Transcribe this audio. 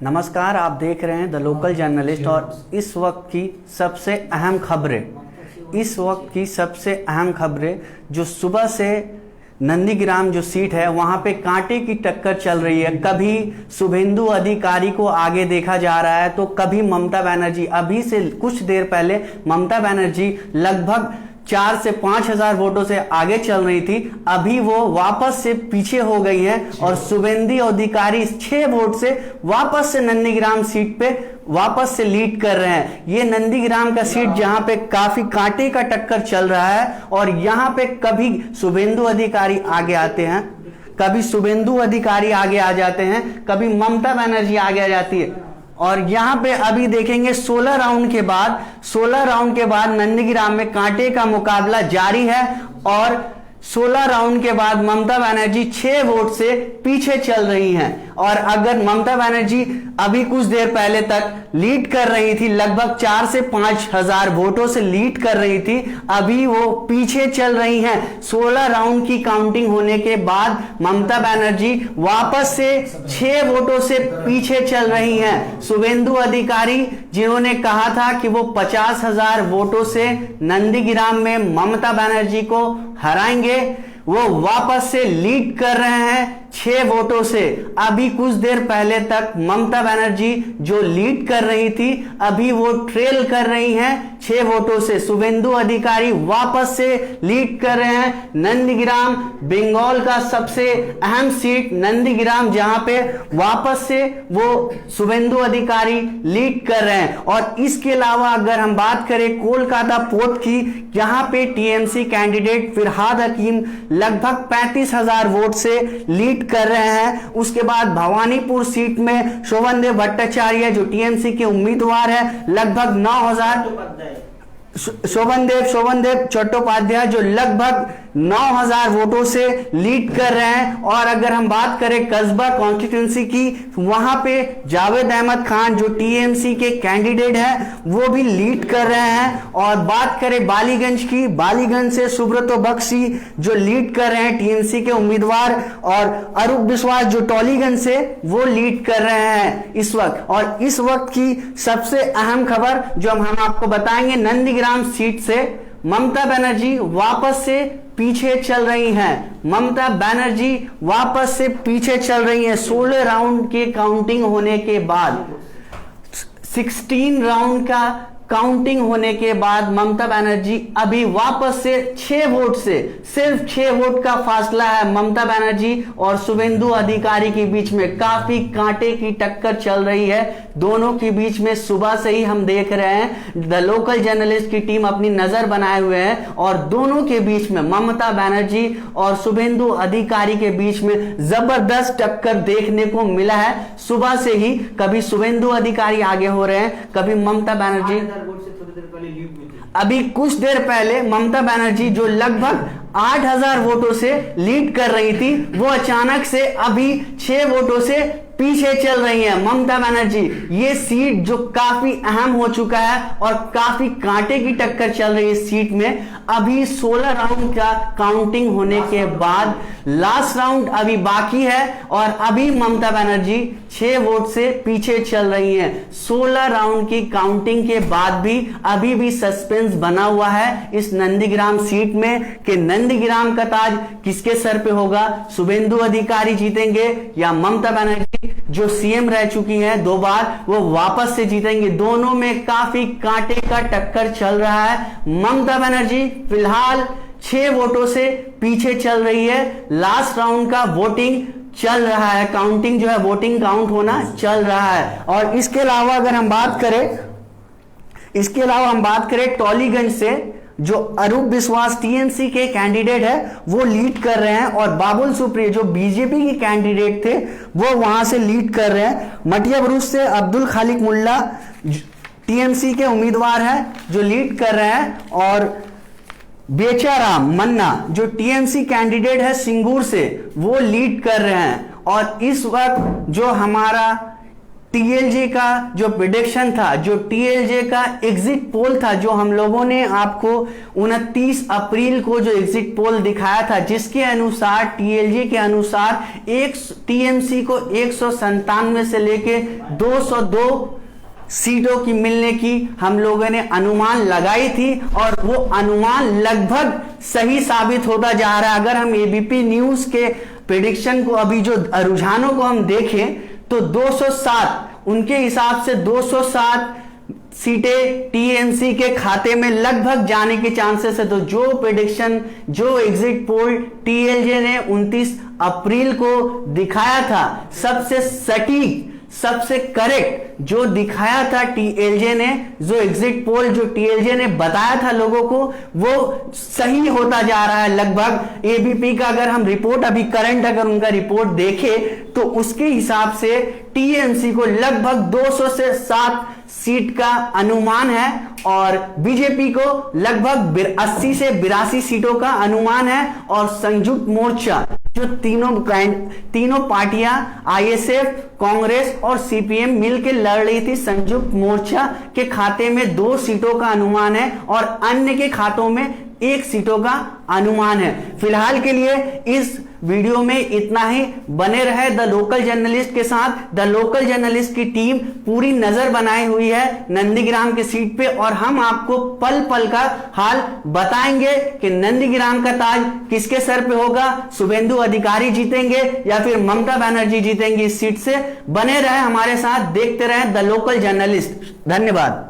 नमस्कार, आप देख रहे हैं द लोकल जर्नलिस्ट। और इस वक्त की सबसे अहम खबरें जो सुबह से नंदीग्राम जो सीट है वहां पे कांटे की टक्कर चल रही है। कभी शुभेंदु अधिकारी को आगे देखा जा रहा है तो कभी ममता बनर्जी। अभी से कुछ देर पहले ममता बनर्जी लगभग 4 से 5 हजार वोटों से आगे चल रही थी, अभी वो वापस से पीछे हो गई हैं और शुभेंदु अधिकारी 6 वोट से वापस से नंदीग्राम सीट पे वापस से लीड कर रहे हैं। ये नंदीग्राम का सीट जहां पे काफी कांटे का टक्कर चल रहा है और यहां पे कभी शुभेंदु अधिकारी आगे आते हैं, कभी शुभेंदु अधिकारी आगे आ जाते हैं, कभी ममता बनर्जी आगे आ जाती है। और यहां पे अभी देखेंगे 16 राउंड के बाद नंदीग्राम में कांटे का मुकाबला जारी है और 16 राउंड के बाद ममता बनर्जी 6 वोट से पीछे चल रही हैं। और अगर ममता बनर्जी अभी कुछ देर पहले तक लीड कर रही थी, लगभग 4 से 5 हजार वोटों से लीड कर रही थी, अभी वो पीछे चल रही हैं। 16 राउंड की काउंटिंग होने के बाद ममता बनर्जी वापस से 6 वोटों से पीछे चल रही हैं। शुभेंदु अधिकारी जिन्होंने कहा था कि वो 50 हजार वोटों से नंदीग्राम में ममता बनर्जी को हराएंगे, वो वापस से लीड कर रहे हैं 6 वोटों से। अभी कुछ देर पहले तक ममता बनर्जी जो लीड कर रही थी, अभी वो ट्रेल कर रही हैं 6 वोटों से। शुभेंदु अधिकारी वापस से लीड कर रहे हैं। नंदीग्राम बंगाल का सबसे अहम सीट नंदीग्राम, जहां पे वापस से वो शुभेंदु अधिकारी लीड कर रहे हैं। और इसके अलावा अगर हम बात करें कोलकाता पोर्ट की, यहां पे टीएमसी कैंडिडेट फिरहाद हकीम लगभग 35 हजार वोट से लीड कर रहे हैं। उसके बाद भवानीपुर सीट में शोभनदेव भट्टाचार्य जो टीएमसी के उम्मीदवार है, लगभग 9000 शोभनदेव चट्टोपाध्याय जो लगभग 9000 वोटों से लीड कर रहे हैं। और अगर हम बात करें कस्बा कॉन्स्टिट्यूंसी की, वहां पे जावेद अहमद खान जो टीएमसी के कैंडिडेट हैं वो भी लीड कर रहे हैं। और बात करें बालीगंज की, बालीगंज से सुब्रतो बख्शी जो लीड कर रहे हैं टीएमसी के उम्मीदवार, और अरूप विश्वास जो टॉलीगंज से वो लीड कर रहे हैं इस वक्त। और इस वक्त की सबसे अहम खबर जो हम आपको बताएंगे, नंदीग्राम सीट से ममता बनर्जी वापस से पीछे चल रही हैं। ममता बनर्जी वापस से पीछे चल रही हैं। 16 राउंड के काउंटिंग होने के बाद, 16 राउंड का काउंटिंग होने के बाद ममता बनर्जी अभी वापस से 6 वोट से, सिर्फ 6 वोट का फासला है ममता बनर्जी और शुभेंदु अधिकारी के बीच में। काफी कांटे की टक्कर चल रही है दोनों के बीच में। सुबह से ही हम देख रहे हैं द लोकल जर्नलिस्ट की टीम अपनी नजर बनाए हुए हैं और दोनों के बीच में, ममता बनर्जी और शुभेंदु अधिकारी के बीच में जबरदस्त टक्कर देखने को मिला है। सुबह से ही कभी शुभेंदु अधिकारी आगे हो रहे हैं, कभी ममता बनर्जी। अभी कुछ देर पहले ममता बनर्जी जो लगभग 8000 वोटों से लीड कर रही थी, वो अचानक से अभी 6 वोटों से पीछे चल रही है ममता बनर्जी। ये सीट जो काफी अहम हो चुका है और काफी कांटे की टक्कर चल रही है इस सीट में। अभी 16 राउंड का काउंटिंग होने के बाद लास्ट राउंड अभी बाकी है और अभी ममता बनर्जी 6 वोट से पीछे चल रही है। 16 राउंड की काउंटिंग के बाद भी अभी भी सस्पेंस बना हुआ है इस नंदीग्राम सीट में कि नंदीग्राम का ताज किसके सर पे होगा, शुभेंदु अधिकारी जीतेंगे या ममता बनर्जी जो सीएम रह चुकी हैं 2 बार, वो वापस से जीतेंगे। दोनों में काफी कांटे का टक्कर चल रहा है। ममता बनर्जी फिलहाल 6 वोटों से पीछे चल रही है। लास्ट राउंड का वोटिंग चल रहा है, काउंटिंग जो है वोटिंग काउंट होना चल रहा है। और इसके अलावा अगर हम बात करें टॉलीगंज से जो अरूप विश्वास टीएमसी के कैंडिडेट है वो लीड कर रहे हैं और बाबुल सुप्रियो जो बीजेपी के कैंडिडेट थे वो वहां से लीड कर रहे हैं। मटिया बुरुज से अब्दुल खालिक मुल्ला टीएमसी के उम्मीदवार हैं जो लीड कर रहे हैं। और बेचाराम मन्ना जो टीएमसी कैंडिडेट है सिंगूर से, वो लीड कर रहे हैं। और इस वक्त जो हमारा टीएलजे का जो प्रिडिक्शन था, जो टीएलजे का एग्जिट पोल था, जो हम लोगों ने आपको 29 अप्रैल को जो एग्जिट पोल दिखाया था, जिसके अनुसार टीएलजे के अनुसार एक टीएमसी को 197 से लेके 202 सीटों की मिलने की हम लोगों ने अनुमान लगाई थी, और वो अनुमान लगभग सही साबित होता जा रहा है। अगर हम एबीपी न्यूज के प्रेडिक्शन को, अभी जो रुझानों को हम देखें, तो 207 उनके हिसाब से 207 सीटें टीएमसी के खाते में लगभग जाने के चांसेस है। तो जो प्रेडिक्शन, जो एग्जिट पोल टीएलजे ने 29 अप्रैल को दिखाया था, सबसे सटीक, सबसे करेक्ट जो दिखाया था टीएलजे ने, जो एग्जिट पोल जो टीएलजे ने बताया था लोगों को, वो सही होता जा रहा है लगभग। एबीपी का अगर हम रिपोर्ट अभी करंट अगर उनका रिपोर्ट देखें तो उसके हिसाब से टीएमसी को लगभग 200 से 7 सीट का अनुमान है, और बीजेपी को लगभग 80 से 82 सीटों का अनुमान है। और संयुक्त मोर्चा जो तीनों पार्टियां आईएसएफ, कांग्रेस और सीपीएम मिलकर लड़ रही थी, संयुक्त मोर्चा के खाते में 2 सीटों का अनुमान है और अन्य के खातों में 1 सीटों का अनुमान है। फिलहाल के लिए इस वीडियो में इतना ही। बने रहे द लोकल जर्नलिस्ट के साथ। द लोकल जर्नलिस्ट की टीम पूरी नजर बनाई हुई है नंदीग्राम की सीट पे, और हम आपको पल पल का हाल बताएंगे कि नंदीग्राम का ताज किसके सर पे होगा, शुभेंदु अधिकारी जीतेंगे या फिर ममता बनर्जी जीतेंगी इस सीट से। बने रहे हमारे साथ, देखते रहे द लोकल जर्नलिस्ट। धन्यवाद।